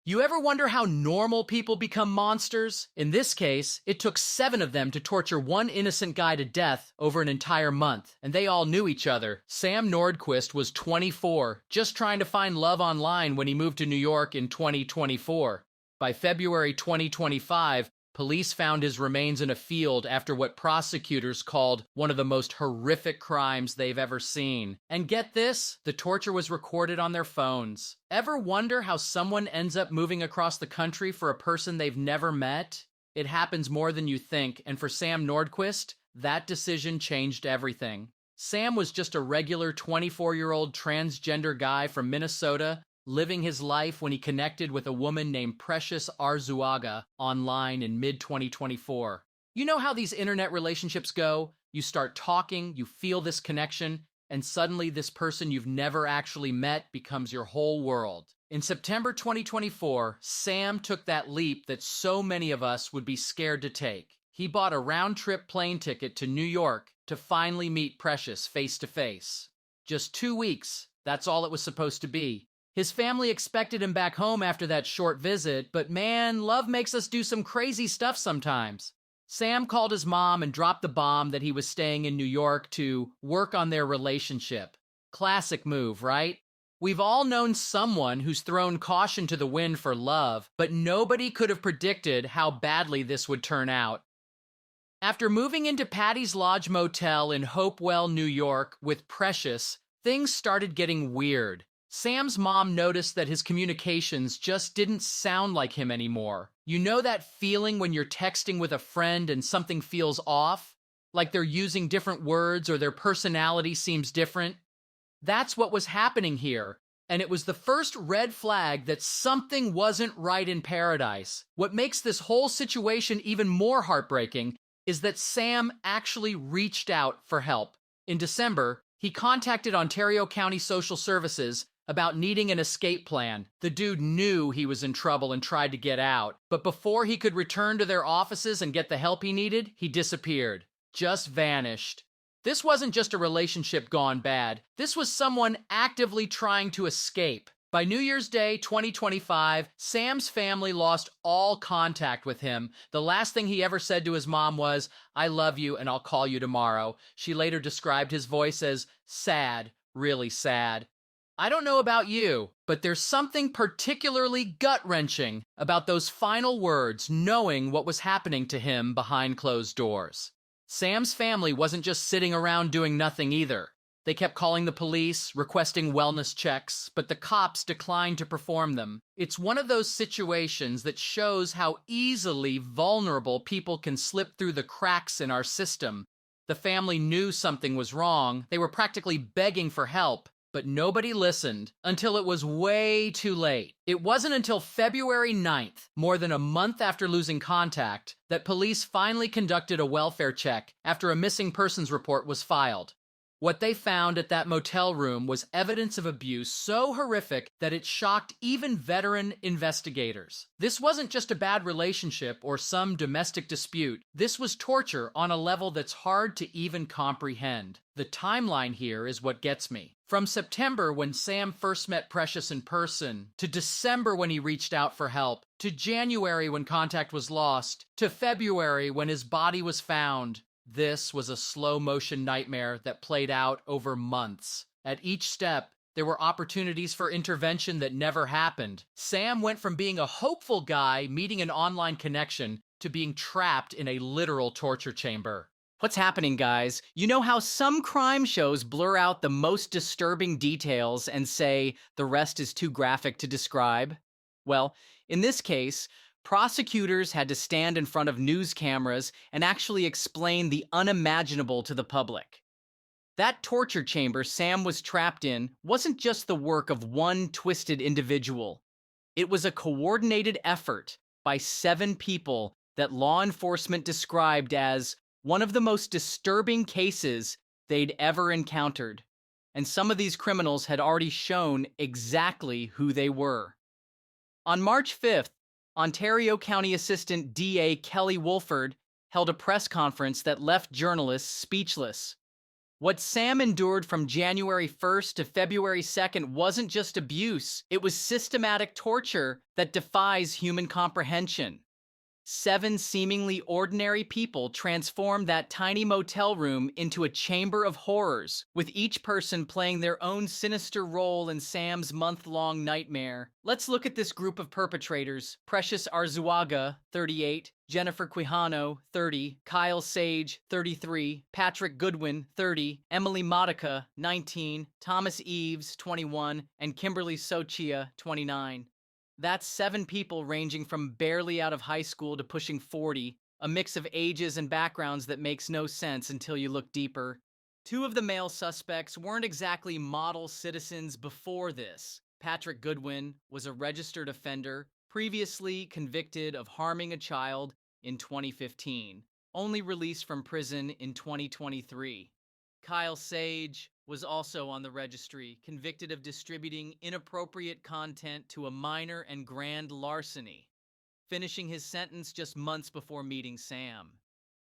You ever wonder how normal people become monsters? In this case, it took 7 of them to torture one innocent guy to death over an entire month, and they all knew each other. Sam Nordquist was 24, just trying to find love online when he moved to New York in 2024. By February 2025, police found his remains in a field after what prosecutors called one of the most horrific crimes they've ever seen. And get this, the torture was recorded on their phones. Ever wonder how someone ends up moving across the country for a person they've never met? It happens more than you think, and for Sam Nordquist, that decision changed everything. Sam was just a regular 24-year-old transgender guy from Minnesota, living his life when he connected with a woman named Precious Arzuaga online in mid-2024. You know how these internet relationships go? You start talking, you feel this connection, and suddenly this person you've never actually met becomes your whole world. In September 2024, Sam took that leap that so many of us would be scared to take. He bought a round-trip plane ticket to New York to finally meet Precious face-to-face. Just 2 weeks, that's all it was supposed to be. His family expected him back home after that short visit, but man, love makes us do some crazy stuff sometimes. Sam called his mom and dropped the bomb that he was staying in New York to work on their relationship. Classic move, right? We've all known someone who's thrown caution to the wind for love, but nobody could have predicted how badly this would turn out. After moving into Patty's Lodge Motel in Hopewell, New York with Precious, things started getting weird. Sam's mom noticed that his communications just didn't sound like him anymore. You know that feeling when you're texting with a friend and something feels off? Like they're using different words or their personality seems different? That's what was happening here, and it was the first red flag that something wasn't right in paradise. What makes this whole situation even more heartbreaking is that Sam actually reached out for help. In December, he contacted Ontario County Social Services about needing an escape plan. The dude knew he was in trouble and tried to get out, but before he could return to their offices and get the help he needed, he disappeared. Just vanished. This wasn't just a relationship gone bad. This was someone actively trying to escape. By New Year's Day 2025, Sam's family lost all contact with him. The last thing he ever said to his mom was, "I love you and I'll call you tomorrow." She later described his voice as sad, really sad. I don't know about you, but there's something particularly gut-wrenching about those final words, knowing what was happening to him behind closed doors. Sam's family wasn't just sitting around doing nothing either. They kept calling the police, requesting wellness checks, but the cops declined to perform them. It's one of those situations that shows how easily vulnerable people can slip through the cracks in our system. The family knew something was wrong. They were practically begging for help. But nobody listened until it was way too late. It wasn't until February 9th, more than a month after losing contact, that police finally conducted a welfare check after a missing persons report was filed. What they found at that motel room was evidence of abuse so horrific that it shocked even veteran investigators. This wasn't just a bad relationship or some domestic dispute. This was torture on a level that's hard to even comprehend. The timeline here is what gets me. From September, when Sam first met Precious in person, to December when he reached out for help, to January when contact was lost, to February when his body was found, this was a slow-motion nightmare that played out over months. At each step, there were opportunities for intervention that never happened. Sam went from being a hopeful guy meeting an online connection to being trapped in a literal torture chamber. What's happening, guys? You know how some crime shows blur out the most disturbing details and say the rest is too graphic to describe? Well, in this case, prosecutors had to stand in front of news cameras and actually explain the unimaginable to the public. That torture chamber Sam was trapped in wasn't just the work of one twisted individual. It was a coordinated effort by 7 people that law enforcement described as one of the most disturbing cases they'd ever encountered. And some of these criminals had already shown exactly who they were. On March 5th, Ontario County Assistant DA Kelly Wolford held a press conference that left journalists speechless. What Sam endured from January 1st to February 2nd wasn't just abuse, it was systematic torture that defies human comprehension. 7 seemingly ordinary people transformed that tiny motel room into a chamber of horrors, with each person playing their own sinister role in Sam's month-long nightmare. Let's look at this group of perpetrators: Precious Arzuaga, 38, Jennifer Quijano, 30, Kyle Sage, 33, Patrick Goodwin, 30, Emily Modica, 19, Thomas Eves, 21, and Kimberly Sochia, 29. That's 7 people ranging from barely out of high school to pushing 40, a mix of ages and backgrounds that makes no sense until you look deeper. 2 of the male suspects weren't exactly model citizens before this. Patrick Goodwin was a registered offender, previously convicted of harming a child in 2015, only released from prison in 2023. Kyle Sage was also on the registry, convicted of distributing inappropriate content to a minor and grand larceny, finishing his sentence just months before meeting Sam.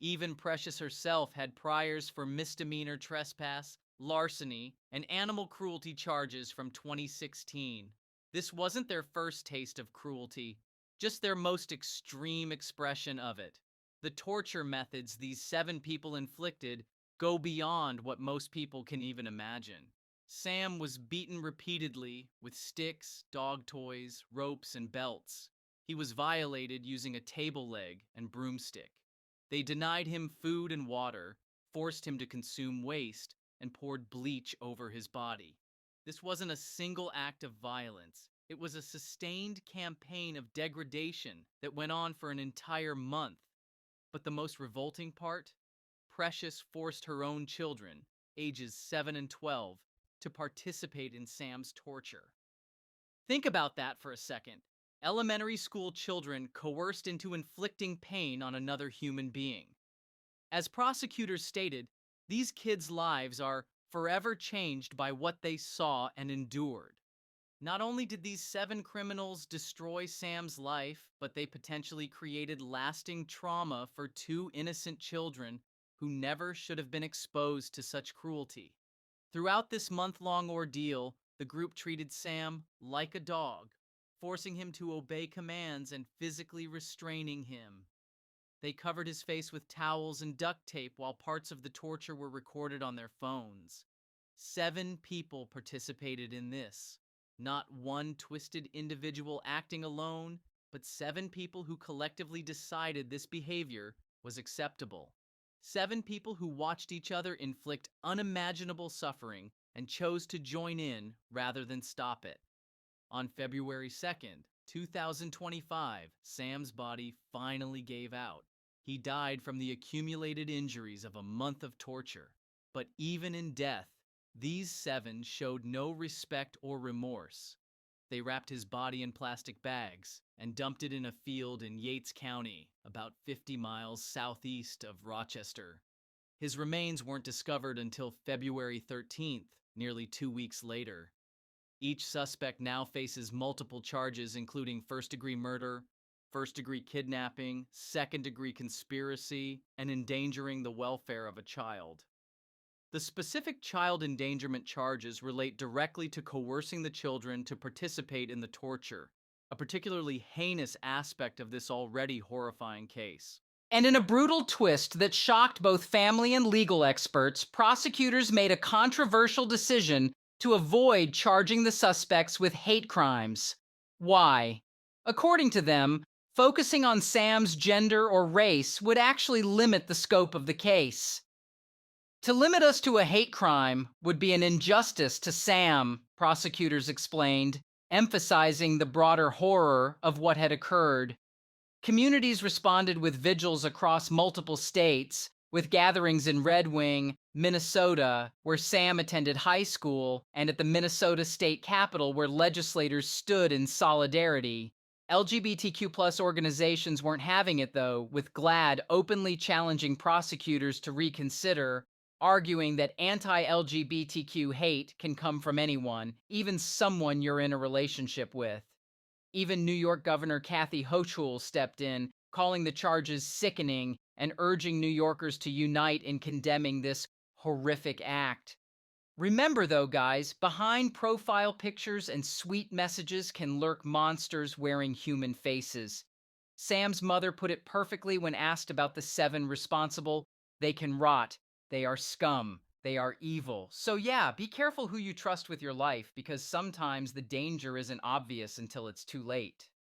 Even Precious herself had priors for misdemeanor trespass, larceny, and animal cruelty charges from 2016. This wasn't their first taste of cruelty, just their most extreme expression of it. The torture methods these 7 people inflicted go beyond what most people can even imagine. Sam was beaten repeatedly with sticks, dog toys, ropes, and belts. He was violated using a table leg and broomstick. They denied him food and water, forced him to consume waste, and poured bleach over his body. This wasn't a single act of violence. It was a sustained campaign of degradation that went on for an entire month. But the most revolting part? Precious forced her own children, ages 7 and 12, to participate in Sam's torture. Think about that for a second. Elementary school children coerced into inflicting pain on another human being. As prosecutors stated, these kids' lives are forever changed by what they saw and endured. Not only did these 7 criminals destroy Sam's life, but they potentially created lasting trauma for 2 innocent children who never should have been exposed to such cruelty. Throughout this month-long ordeal, the group treated Sam like a dog, forcing him to obey commands and physically restraining him. They covered his face with towels and duct tape while parts of the torture were recorded on their phones. 7 people participated in this. Not one twisted individual acting alone, but 7 people who collectively decided this behavior was acceptable. 7 people who watched each other inflict unimaginable suffering and chose to join in rather than stop it. On February 2nd, 2025, Sam's body finally gave out. He died from the accumulated injuries of a month of torture. But even in death, these 7 showed no respect or remorse. They wrapped his body in plastic bags and dumped it in a field in Yates County, about 50 miles southeast of Rochester. His remains weren't discovered until February 13th, nearly 2 weeks later. Each suspect now faces multiple charges, including first-degree murder, first-degree kidnapping, second-degree conspiracy, and endangering the welfare of a child. The specific child endangerment charges relate directly to coercing the children to participate in the torture, a particularly heinous aspect of this already horrifying case. And in a brutal twist that shocked both family and legal experts, prosecutors made a controversial decision to avoid charging the suspects with hate crimes. Why? According to them, focusing on Sam's gender or race would actually limit the scope of the case. To limit us to a hate crime would be an injustice to Sam, prosecutors explained, emphasizing the broader horror of what had occurred. Communities responded with vigils across multiple states, with gatherings in Red Wing, Minnesota, where Sam attended high school, and at the Minnesota State Capitol, where legislators stood in solidarity. LGBTQ+ organizations weren't having it, though, with GLAAD openly challenging prosecutors to reconsider, arguing that anti-LGBTQ hate can come from anyone, even someone you're in a relationship with. Even New York Governor Kathy Hochul stepped in, calling the charges sickening and urging New Yorkers to unite in condemning this horrific act. Remember though, guys, behind profile pictures and sweet messages can lurk monsters wearing human faces. Sam's mother put it perfectly when asked about the 7 responsible. They can rot. They are scum. They are evil. So yeah, be careful who you trust with your life because sometimes the danger isn't obvious until it's too late.